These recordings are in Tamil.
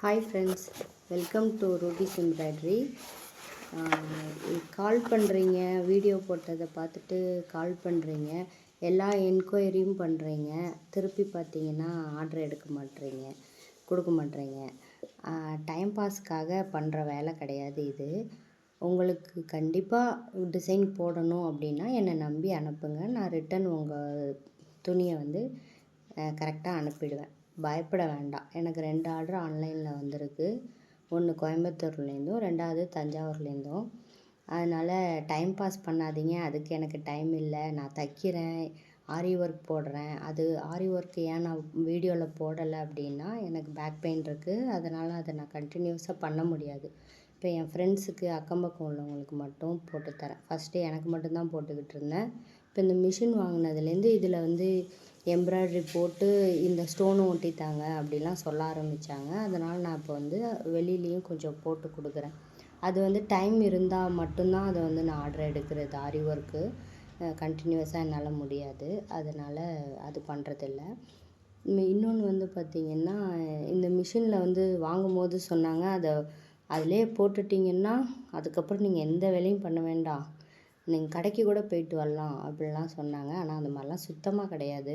Hi friends, welcome to rubies embroidery. Call பண்ணுறீங்க, வீடியோ போட்டதை பார்த்துட்டு கால் பண்ணுறீங்க, எல்லா என்கொயரியும் பண்ணுறீங்க. திருப்பி பார்த்தீங்கன்னா ஆர்டர் கொடுக்க மாட்டேறீங்க. டைம் பாஸ்க்காக பண்ணுற வேலை கிடையாது இது. உங்களுக்கு கண்டிப்பாக டிசைன் போடணும் அப்படின்னா என்னை நம்பி அனுப்புங்க. நான் ரிட்டன் உங்கள் துணியை கரெக்டாக அனுப்பிடுவேன். பயப்பட வேண்டாம். எனக்கு 2 ஆர்டர் ஆன்லைனில் வந்திருக்கு. ஒன்று கோயம்புத்தூர்லேருந்தும், 2வது தஞ்சாவூர்லேருந்தும். அதனால் டைம் பாஸ் பண்ணாதீங்க. அதுக்கு எனக்கு டைம் இல்லை, நான் தைக்கிறேன், ஆரி ஒர்க் போடுறேன். அது ஆரி ஒர்க் ஏன் நான் வீடியோவில் போடலை அப்படின்னா எனக்கு பேக் பெயின் இருக்குது. அதனால் அதை நான் கண்டினியூஸாக பண்ண முடியாது. இப்போ என் ஃப்ரெண்ட்ஸுக்கு அக்கம் பக்கம் உள்ளவங்களுக்கு மட்டும் போட்டுத்தரேன். ஃபஸ்ட்டு எனக்கு மட்டும்தான் போட்டுக்கிட்டு இருந்தேன். இப்போ இந்த மிஷின் வாங்கினதுலேருந்து இதில் எம்ப்ராய்டரி போட்டு இந்த ஸ்டோனும் ஒட்டித்தாங்க அப்படிலாம் சொல்ல ஆரம்பித்தாங்க. அதனால் நான் இப்போ வெளியிலையும் கொஞ்சம் போட்டு கொடுக்குறேன். அது டைம் இருந்தால் மட்டும்தான் அதை நான் ஆர்டர் எடுக்கிறது. ஆரி ஒர்க்கு கண்டினியூஸாக என்னால் முடியாது. அதனால் அது பண்ணுறதில்ல. இன்னொன்று பார்த்திங்கன்னா, இந்த மிஷினில் வாங்கும்போது சொன்னாங்க, அதிலே போட்டுட்டிங்கன்னா அதுக்கப்புறம் நீங்கள் எந்த வேலையும் பண்ண வேண்டாம், நீங்கள் கடைக்கு கூட போயிட்டு வரலாம் அப்படிலாம் சொன்னாங்க. ஆனால் அந்த மாதிரிலாம் சுத்தமாக கிடையாது.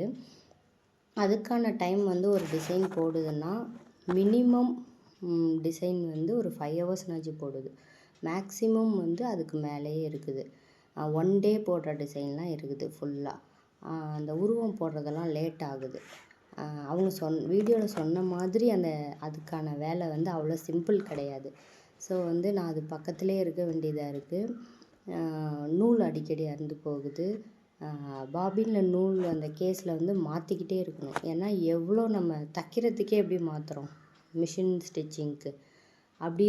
அதுக்கான டைம் ஒரு டிசைன் போடுதுன்னா மினிமம் டிசைன் ஒரு 5 ஹவர்ஸ்னாச்சும் போடுது. மேக்ஸிமம் அதுக்கு மேலேயே இருக்குது. 1 டே போடுற டிசைன்லாம் இருக்குது ஃபுல்லாக. அந்த உருவம் போடுறதெல்லாம் லேட் ஆகுது. அவங்க வீடியோவில் சொன்ன மாதிரி அதுக்கான வேலை அவ்வளோ சிம்பிள் கிடையாது. ஸோ நான் அது பக்கத்துலேயே இருக்க வேண்டியதாக இருக்குது. நூல் அடிக்கடி அறுந்து போகுது. பாபினில் நூல் அந்த கேஸில் மாற்றிக்கிட்டே இருக்கணும். ஏன்னா எவ்வளோ நம்ம தைக்கிறதுக்கே எப்படி மாற்றுறோம் மிஷின் ஸ்டிச்சிங்க்கு. அப்படி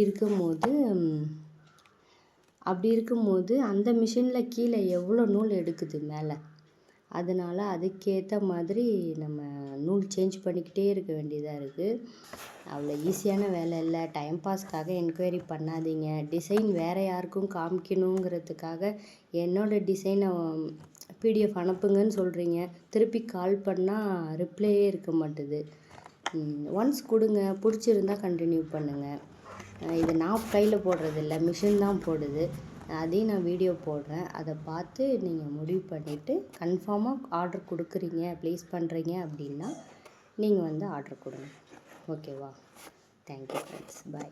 இருக்கும்போது அந்த மிஷினில் கீழே எவ்வளோ நூல் எடுக்குது மேலே. அதனால் அதுக்கேற்ற மாதிரி நம்ம நூல் சேஞ்ச் பண்ணிக்கிட்டே இருக்க வேண்டியதாக இருக்குது. அவ்வளோ ஈஸியான வேலை இல்லை. டைம் பாஸ்க்காக என்கொயரி பண்ணாதீங்க. டிசைன் வேறு யாருக்கும் காமிக்கணுங்கிறதுக்காக என்னோடய டிசைனை பிடிஎஃப் அனுப்புங்கன்னு சொல்கிறீங்க. திருப்பி கால் பண்ணால் ரிப்ளையே இருக்க மாட்டுது. ஒன்ஸ் கொடுங்க, பிடிச்சிருந்தா கண்டினியூ பண்ணுங்கள். இது நான் கையில் போடுறதில்ல, மிஷின் தான் போடுது. அதையும் நான் வீடியோ போடுறேன். அதை பார்த்து நீங்கள் முடிவு பண்ணிவிட்டு கன்ஃபார்மாக ஆர்டர் கொடுக்குறீங்க, ப்ளேஸ் பண்ணுறீங்க அப்படின்னா நீங்கள் ஆர்டர் கொடுங்க. ஓகேவா? தேங்க்யூ ஃப்ரெண்ட்ஸ், பாய்.